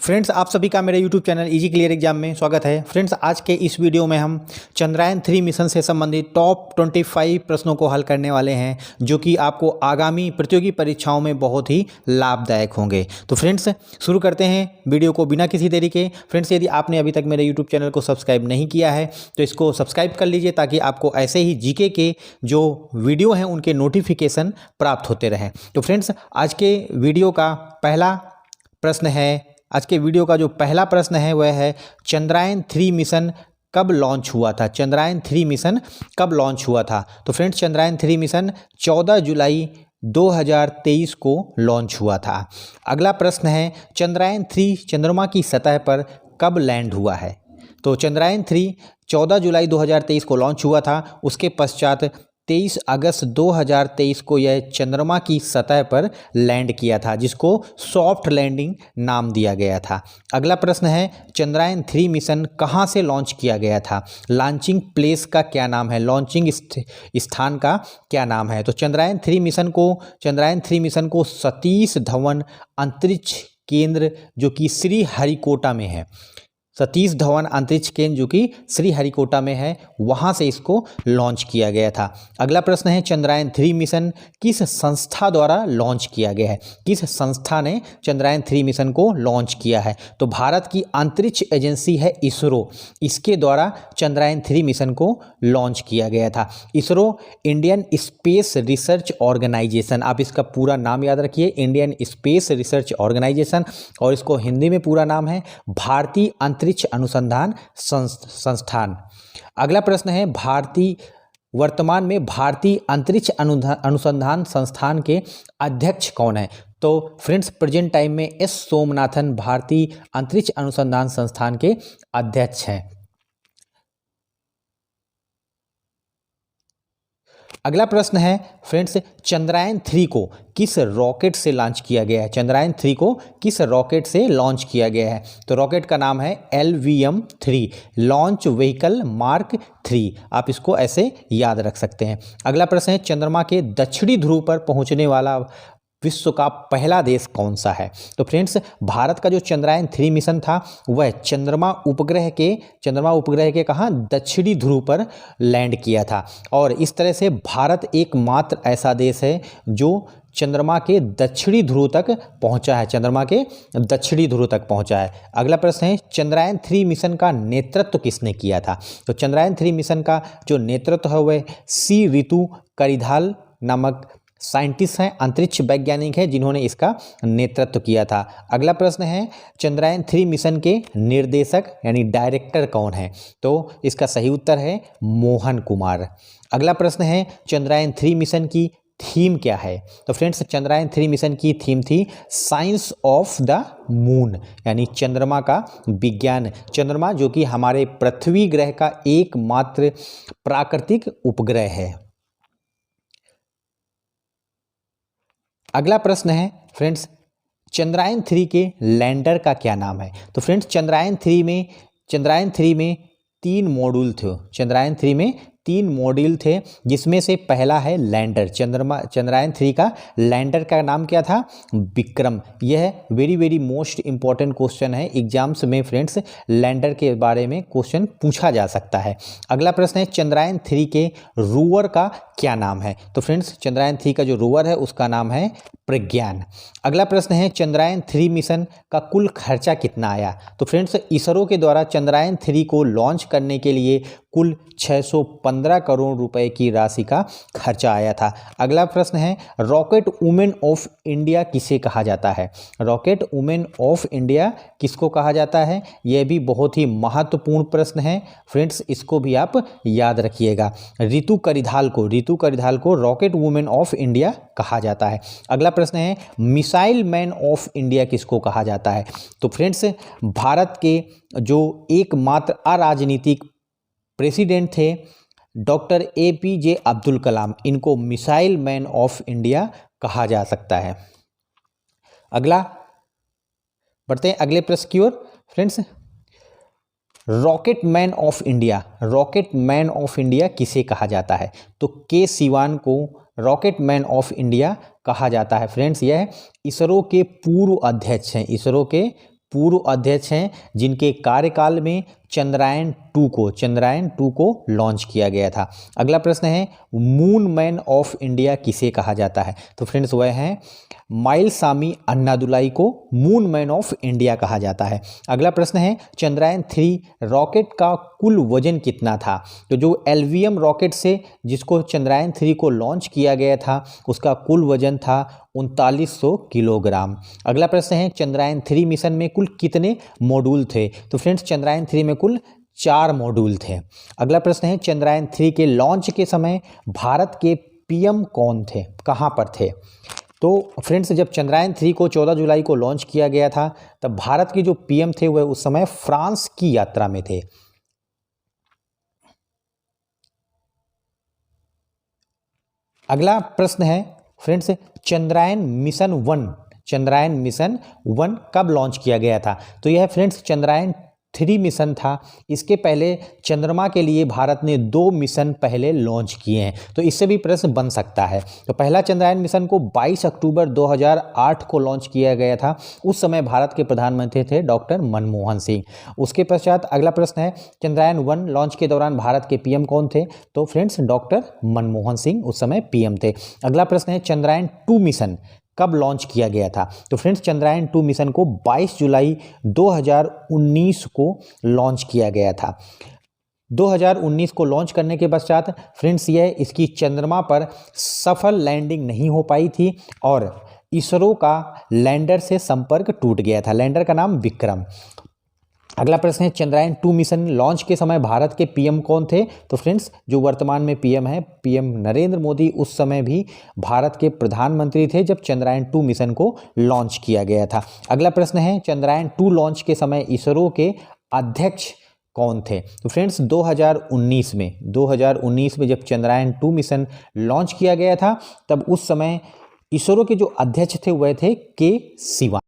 Friends, आप सभी का मेरे YouTube channel easy clear exam में स्वागत है। फ्रेंड्स, आज के इस वीडियो में हम चंद्रयान 3 मिशन से संबंधित टॉप 25 प्रश्नों को हल करने वाले हैं, जो कि आपको आगामी प्रतियोगी परीक्षाओं में बहुत ही लाभदायक होंगे। तो फ्रेंड्स, शुरू करते हैं वीडियो को बिना किसी देरी के। फ्रेंड्स, यदि आपने अभी तक मेरे YouTube चैनल को सब्सक्राइब नहीं किया है तो इसको सब्सक्राइब कर लीजिए, ताकि आपको ऐसे ही जीके के जो वीडियो हैं उनके नोटिफिकेशन प्राप्त होते रहें। तो फ्रेंड्स, आज के वीडियो का पहला प्रश्न है, आज के वीडियो का जो पहला प्रश्न है वह है चंद्रयान 3 मिशन कब लॉन्च हुआ था। चंद्रयान 3 मिशन कब लॉन्च हुआ था? तो फ्रेंड्स, चंद्रयान 3 मिशन 14 जुलाई 2023 को लॉन्च हुआ था। अगला प्रश्न है चंद्रयान 3 चंद्रमा की सतह पर कब लैंड हुआ है? तो चंद्रयान 3 14 जुलाई 2023 को लॉन्च हुआ था। उसके पश्चात 23 अगस्त 2023 को यह चंद्रमा की सतह पर लैंड किया था, जिसको सॉफ्ट लैंडिंग नाम दिया गया था। अगला प्रश्न है चंद्रयान 3 मिशन कहां से लॉन्च किया गया था? लॉन्चिंग प्लेस का क्या नाम है? लॉन्चिंग स्थान का क्या नाम है? तो चंद्रयान 3 मिशन को सतीश धवन अंतरिक्ष केंद्र, जो कि श्रीहरिकोटा में है, सतीश धवन अंतरिक्ष केंद्र जो कि श्रीहरिकोटा में है, वहां से इसको लॉन्च किया गया था। अगला प्रश्न है चंद्रयान 3 मिशन किस संस्था द्वारा लॉन्च किया गया है? किस संस्था ने चंद्रयान 3 मिशन को लॉन्च किया है? तो भारत की अंतरिक्ष एजेंसी है इसरो, इसके द्वारा चंद्रयान 3 मिशन को लॉन्च किया गया था। ISRO Indian Space Research Organisation, आप इसका पूरा नाम याद रखिए, इंडियन स्पेस रिसर्च ऑर्गेनाइजेशन, और इसको हिंदी में पूरा नाम है भारतीय अंतरिक्ष अनुसंधान संस्थान। अगला प्रश्न है वर्तमान में भारतीय अंतरिक्ष अनुसंधान संस्थान के अध्यक्ष कौन है? तो फ्रेंड्स, प्रेजेंट टाइम में एस सोमनाथन भारतीय अंतरिक्ष अनुसंधान संस्थान के अध्यक्ष हैं। अगला प्रश्न है फ्रेंड्स चंद्रयान 3 को किस रॉकेट से लॉन्च किया गया है? चंद्रयान 3 को किस रॉकेट से लॉन्च किया गया है? तो रॉकेट का नाम है LVM-3, लॉन्च व्हीकल मार्क 3, आप इसको ऐसे याद रख सकते हैं। अगला प्रश्न है चंद्रमा के दक्षिणी ध्रुव पर पहुंचने वाला विश्व का पहला देश कौन सा है? तो फ्रेंड्स, भारत का जो चंद्रयान 3 मिशन था वह चंद्रमा उपग्रह के कहाँ, दक्षिणी ध्रुव पर लैंड किया था। और इस तरह से भारत एकमात्र ऐसा देश है जो चंद्रमा के दक्षिणी ध्रुव तक पहुंचा है। अगला प्रश्न है चंद्रयान 3 मिशन का नेतृत्व किसने किया था? तो चंद्रयान 3 मिशन का जो नेतृत्व है वह सी ऋतु करिधाल नामक साइंटिस्ट हैं, अंतरिक्ष वैज्ञानिक हैं, जिन्होंने इसका नेतृत्व किया था। अगला प्रश्न है चंद्रयान 3 मिशन के निर्देशक यानी डायरेक्टर कौन है? तो इसका सही उत्तर है मोहन कुमार। अगला प्रश्न है चंद्रयान 3 मिशन की थीम क्या है? तो फ्रेंड्स, चंद्रयान 3 मिशन की थीम थी साइंस ऑफ द मून, यानी चंद्रमा का विज्ञान। चंद्रमा जो कि हमारे पृथ्वी ग्रह का एकमात्र प्राकृतिक उपग्रह है। अगला प्रश्न है फ्रेंड्स चंद्रयान 3 के लैंडर का क्या नाम है? तो फ्रेंड्स, चंद्रयान 3 में 3 मॉड्यूल थे। चंद्रयान 3 में 3 मॉड्यूल थे, जिसमें से पहला है लैंडर। चंद्रयान 3 का लैंडर का नाम क्या था? विक्रम। यह वेरी मोस्ट इंपॉर्टेंट क्वेश्चन है एग्जाम्स में फ्रेंड्स, लैंडर के बारे में क्वेश्चन पूछा जा सकता है। अगला प्रश्न है चंद्रयान 3 के रोवर का क्या नाम है? तो फ्रेंड्स, चंद्रयान 3 का जो रोवर है उसका नाम है प्रज्ञान। अगला प्रश्न है चंद्रयान 3 मिशन का कुल खर्चा कितना आया? तो फ्रेंड्स, इसरो के द्वारा चंद्रयान 3 को लॉन्च करने के लिए कुल 615 करोड़ रुपए की राशि का खर्चा आया था। अगला प्रश्न है रॉकेट वुमेन ऑफ इंडिया किसे कहा जाता है? रॉकेट वुमेन ऑफ इंडिया किसको कहा जाता है? यह भी बहुत ही महत्वपूर्ण प्रश्न है फ्रेंड्स, इसको भी आप याद रखिएगा। ऋतु करिधाल को रॉकेट वुमेन ऑफ इंडिया कहा जाता है। अगला प्रश्न है मिसाइल मैन ऑफ इंडिया किसको कहा जाता है? तो फ्रेंड्स, भारत के जो एकमात्र अराजनीतिक प्रेसिडेंट थे डॉक्टर APJ अब्दुल कलाम, इनको मिसाइल मैन ऑफ इंडिया कहा जा सकता है। अगला बढ़ते हैं अगले प्रश्न की ओर। Friends, rocket man of India किसे कहा जाता है? तो के सिवान को रॉकेट मैन ऑफ इंडिया कहा जाता है। फ्रेंड्स, यह इसरो के पूर्व अध्यक्ष हैं, इसरो के पूर्व अध्यक्ष हैं जिनके कार्यकाल में चंद्रयान 2 को लॉन्च किया गया था। अगला प्रश्न है, मून मैन ऑफ इंडिया किसे कहा जाता है? तो फ्रेंड्स वह हैं माइलसामी अन्नादुलाई को मून मैन ऑफ इंडिया कहा जाता है। अगला प्रश्न है, चंद्रयान 3 रॉकेट का कुल वजन कितना था? तो जो एलवीएम रॉकेट से जिसको चंद्रयान 3 को लॉन्च किया गया था उसका कुल वजन था 3900 किलोग्राम। अगला प्रश्न है, चंद्रयान 3 मिशन में कुल कितने मॉड्यूल थे? तो फ्रेंड्स चंद्रयान 3 में कुल 4 मॉड्यूल थे। अगला प्रश्न है, चंद्रयान 3 के लॉन्च के समय भारत के पीएम कौन थे, कहाँ पर थे? तो फ्रेंड्स जब चंद्रयान 3 को 14 जुलाई को लॉन्च किया गया था तब भारत के जो पीएम थे वह उस समय फ्रांस की यात्रा में थे। अगला प्रश्न है फ्रेंड्स, चंद्रयान मिशन 1 कब लॉन्च किया गया था? तो यह फ्रेंड्स चंद्रयान 3 मिशन था। इसके पहले चंद्रमा के लिए भारत ने 2 मिशन पहले लॉन्च किए हैं, तो इससे भी प्रश्न बन सकता है। तो पहला चंद्रयान मिशन को 22 अक्टूबर 2008 को लॉन्च किया गया था। उस समय भारत के प्रधानमंत्री थे डॉक्टर मनमोहन सिंह। उसके पश्चात अगला प्रश्न है, चंद्रयान 1 लॉन्च के दौरान भारत के पीएम कौन थे? तो फ्रेंड्स डॉक्टर मनमोहन सिंह उस समय पीएम थे। अगला प्रश्न है, चंद्रयान 2 मिशन कब लॉन्च किया गया था? तो फ्रेंड्स चंद्रयान 2 मिशन को 22 जुलाई 2019 को लॉन्च किया गया था। 2019 को लॉन्च करने के पश्चात फ्रेंड्स यह इसकी चंद्रमा पर सफल लैंडिंग नहीं हो पाई थी और इसरो का लैंडर से संपर्क टूट गया था। लैंडर का नाम विक्रम। अगला प्रश्न है, चंद्रयान 2 मिशन लॉन्च के समय भारत के पीएम कौन थे? तो फ्रेंड्स जो वर्तमान में पीएम है पीएम नरेंद्र मोदी उस समय भी भारत के प्रधानमंत्री थे जब चंद्रयान 2 मिशन को लॉन्च किया गया था। अगला प्रश्न है, चंद्रयान 2 लॉन्च के समय इसरो के अध्यक्ष कौन थे? तो फ्रेंड्स 2019 में जब चंद्रयान 2 मिशन लॉन्च किया गया था तब उस समय इसरो के जो अध्यक्ष थे वह थे के सिवान।